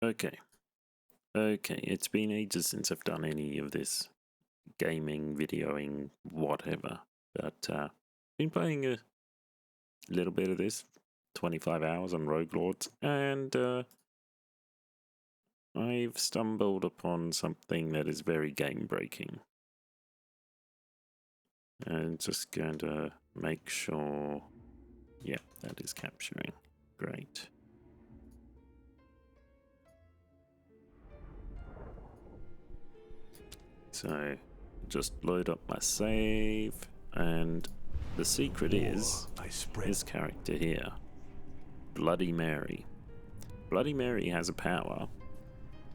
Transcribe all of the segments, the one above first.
Okay. Okay, it's been ages since I've done any of this gaming, videoing, whatever. But been playing a little bit of this, 25 hours on Rogue Lords, and I've stumbled upon something that is very game breaking. And just going to make sure, yeah, that is capturing. Great. So just load up my save, and the secret is this character here, Bloody Mary. Bloody Mary has a power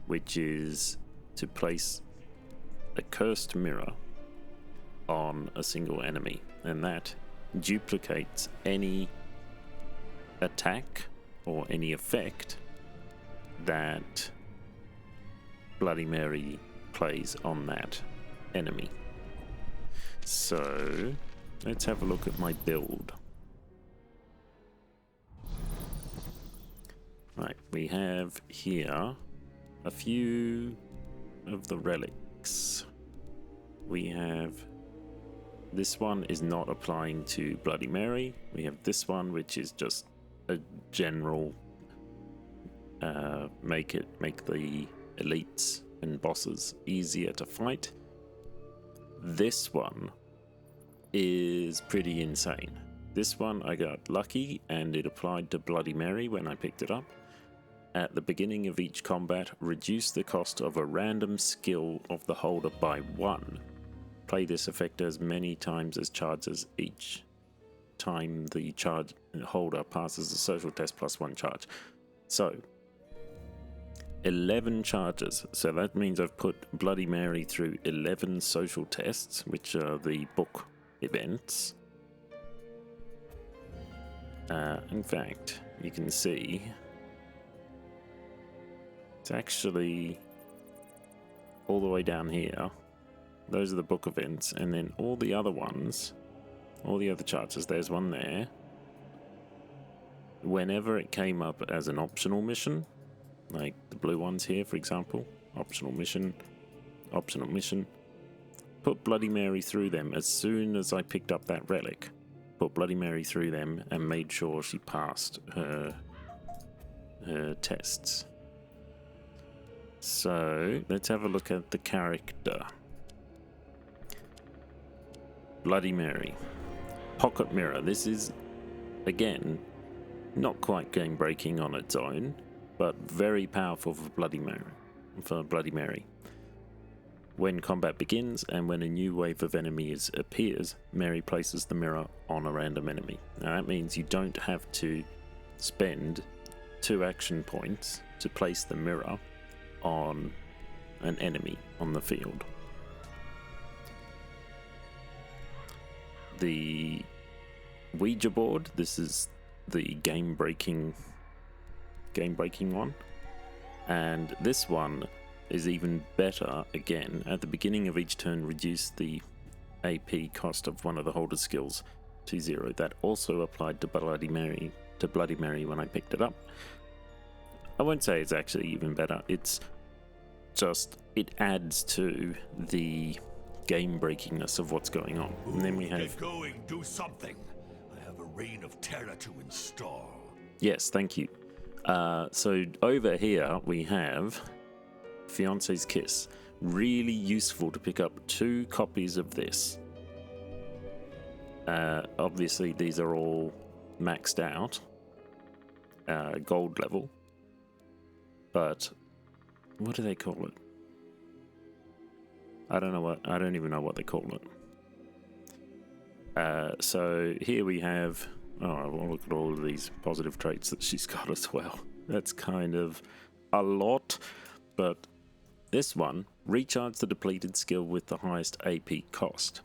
which is to place a cursed mirror on a single enemy, and that duplicates any attack or any effect that Bloody Mary plays on that enemy. So let's have a look at my build. Right, we have here a few of the relics. We have this one is not applying to Bloody Mary. We have this one, which is just a general make the elites and bosses easier to fight. This one is pretty insane. This one I got lucky and it applied to Bloody Mary when I picked it up. At the beginning of each combat, reduce the cost of a random skill of the holder by 1. Play this effect as many times as charges each time the charge holder passes the social test plus 1 charge. So 11 charges. So that means I've put Bloody Mary through 11 social tests, which are the book events. In fact, you can see it's actually all the way down here. Those are the book events, and then all the other ones, all the other charges, there's one there. Whenever it came up as an optional mission, like the blue ones here, for example, optional mission, put Bloody Mary through them as soon as I picked up that relic. Put Bloody Mary through them and made sure she passed her tests. So let's have a look at the character. Bloody Mary. Pocket Mirror. This is, again, not quite game breaking on its own, but very powerful for Bloody Mary. When combat begins and when a new wave of enemies appears, Mary places the mirror on a random enemy. Now that means you don't have to spend 2 action points to place the mirror on an enemy on the field. The Ouija board, this is the game breaking one, and this one is even better. Again, at the beginning of each turn, reduce the AP cost of one of the holder's skills to 0. That also applied to Bloody Mary when I picked it up. I won't say it's actually even better. It's just, it adds to the game breakingness of what's going on. And then we have get going, do something. I have a reign of terror to install. Yes, thank you. So over here we have Fiance's Kiss. Really useful to pick up 2 copies of this. Obviously these are all maxed out, gold level, but what do they call it? I don't even know what they call it. So here we have, well, look at all of these positive traits that she's got as well. That's kind of a lot, but this one, recharge the depleted skill with the highest AP cost.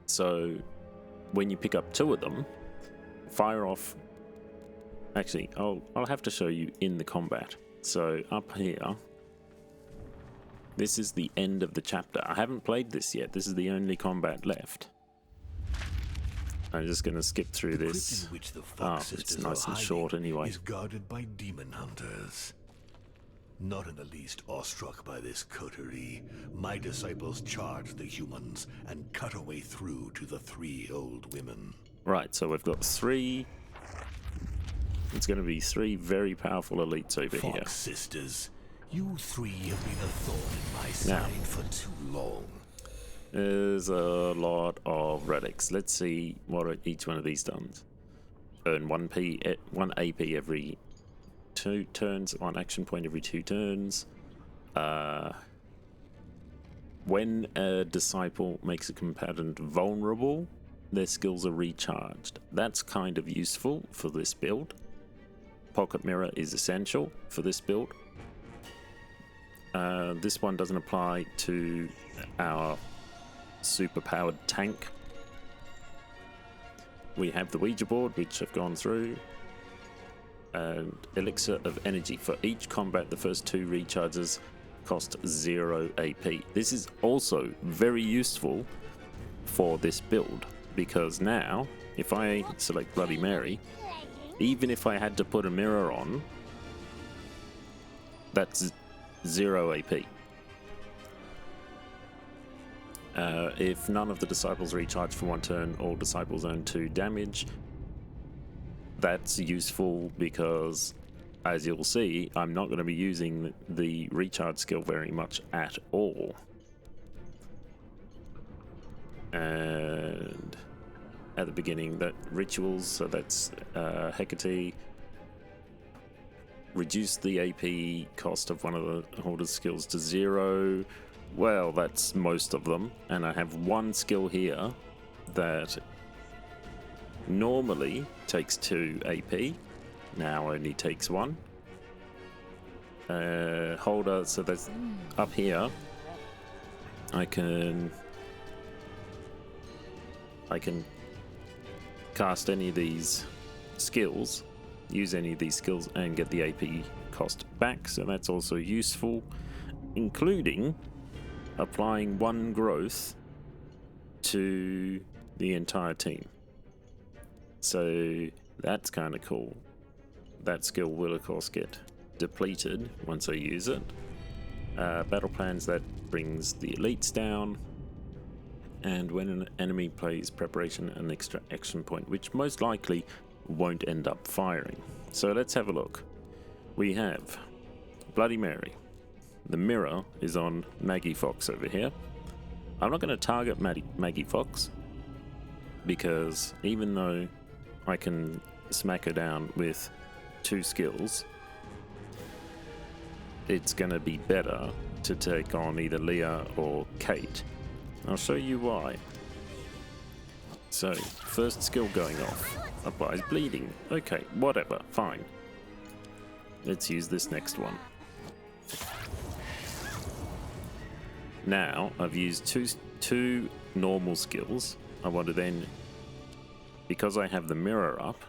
So when you pick up 2 of them, fire off. Actually, I'll have to show you in the combat. So up here, this is the end of the chapter. I haven't played this yet. This is the only combat left. I'm just going to skip through this. Which the Fox it's nice and short anyway. Is guarded by demon hunters. Not in the least awestruck by this coterie, my disciples charge the humans and cut a way through to the 3 old women. Right, so we've got 3... It's going to be 3 very powerful elites over here. Fox sisters, you 3 have been a thorn in my side for too long. There's a lot of relics. Let's see what each one of these does. Earn 1 AP every 2 turns, 1 action point every 2 turns. When a disciple makes a combatant vulnerable, their skills are recharged. That's kind of useful for this build. Pocket mirror is essential for this build. This one doesn't apply to our super powered tank. We have the Ouija board, which I've gone through. And elixir of energy. For each combat, the first 2 recharges cost 0 AP. This is also very useful for this build, because now if I select Bloody Mary, even if I had to put a mirror on, that's 0 AP. If none of the disciples recharge for 1 turn, all disciples earn 2 damage. That's useful because, as you'll see, I'm not going to be using the recharge skill very much at all. And at the beginning, that rituals, so that's Hecate. Reduce the AP cost of one of the hoarder's skills to 0. Well, that's most of them. And I have 1 skill here that normally takes 2 AP, now only takes 1. Holder, so that's up here. I can cast any of these skills, use any of these skills, and get the AP cost back, so that's also useful, including applying 1 growth to the entire team. So that's kind of cool. That skill will of course get depleted once I use it. Battle plans, that brings the elites down. And when an enemy plays preparation, an extra action point, which most likely won't end up firing. So let's have a look. We have Bloody Mary. The mirror is on Maggie Fox over here. I'm not going to target Maggie Fox, because even though I can smack her down with 2 skills, it's going to be better to take on either Leah or Kate. I'll show you why. So, first skill going off. Applies bleeding. Okay, whatever, fine. Let's use this next one. Now, I've used two normal skills. I want to then, because I have the mirror up,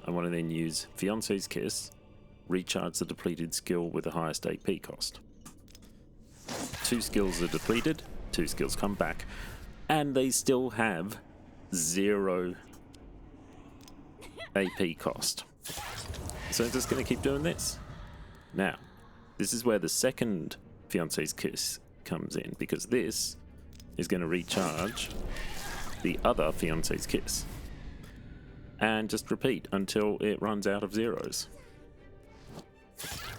I want to then use Fiance's Kiss, recharge the depleted skill with the highest AP cost. 2 skills are depleted, 2 skills come back, and they still have 0 AP cost. So I'm just going to keep doing this. Now, this is where the second Fiance's Kiss comes in, because this is going to recharge the other Fiance's Kiss. And just repeat until it runs out of zeros.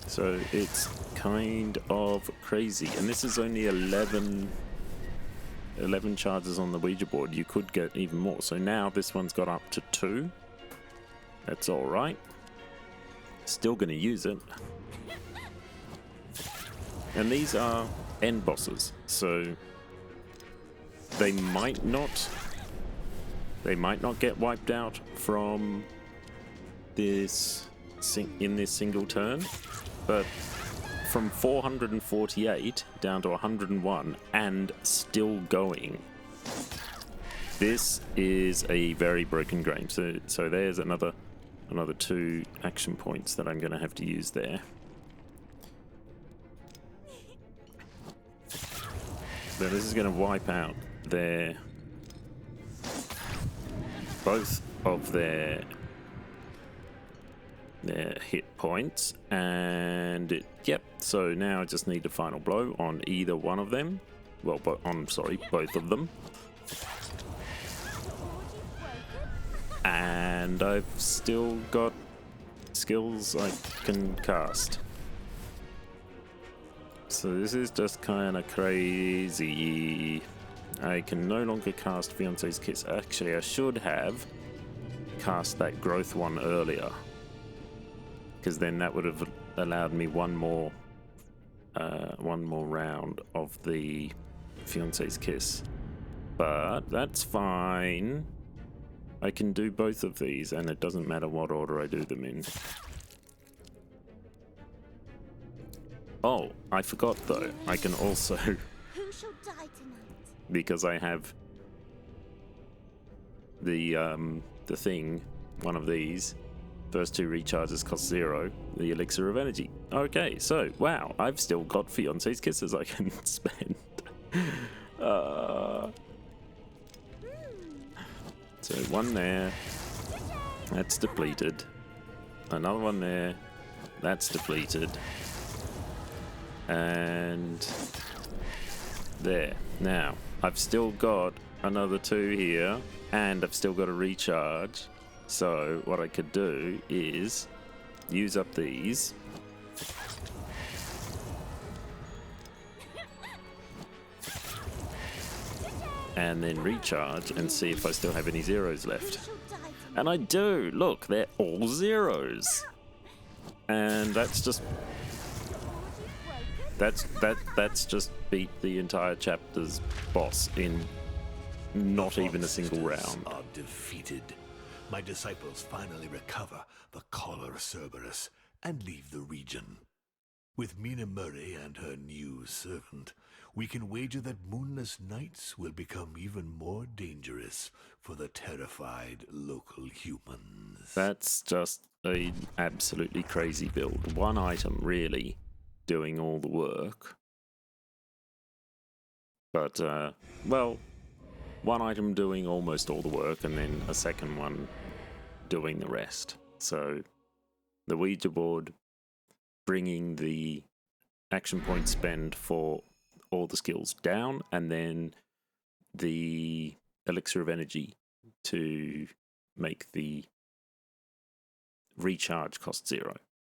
So it's kind of crazy. And this is only 11 charges on the Ouija board. You could get even more. So now this one's got up to 2. That's alright. Still going to use it. And these are end bosses, so they might not get wiped out from this in this single turn, but from 448 down to 101 and still going. This is a very broken game. So there's another 2 action points that I'm going to have to use there. So this is going to wipe out both of their hit points, and yep, so now I just need the final blow on either one of them. Well, both of them. And I've still got skills I can cast. So this is just kind of crazy. I can no longer cast Fiance's Kiss. Actually, I should have cast that growth one earlier, because then that would have allowed me one more round of the Fiance's Kiss. But that's fine. I can do both of these, and it doesn't matter what order I do them in. Oh, I forgot though. I can also, Who shall die tonight? because I have the thing, one of these. First 2 recharges cost 0. The elixir of energy. Okay, so wow, I've still got Fiance's Kisses I can spend. So one there, that's depleted. Another one there, that's depleted. And there. Now, I've still got another 2 here, and I've still got a recharge. So what I could do is use up these. And then recharge and see if I still have any zeros left. And I do! Look, they're all zeros! And that's just... That's just beat the entire chapter's boss in not even a single round. Are defeated. My disciples finally recover the collar Cerberus and leave the region. With Mina Murray and her new servant, we can wager that moonless nights will become even more dangerous for the terrified local humans. That's just an absolutely crazy build. One item, really, doing all the work. But, well, one item doing almost all the work, and then a second one doing the rest. So, the Ouija board bringing the action point spend for all the skills down, and then the elixir of energy to make the recharge cost 0.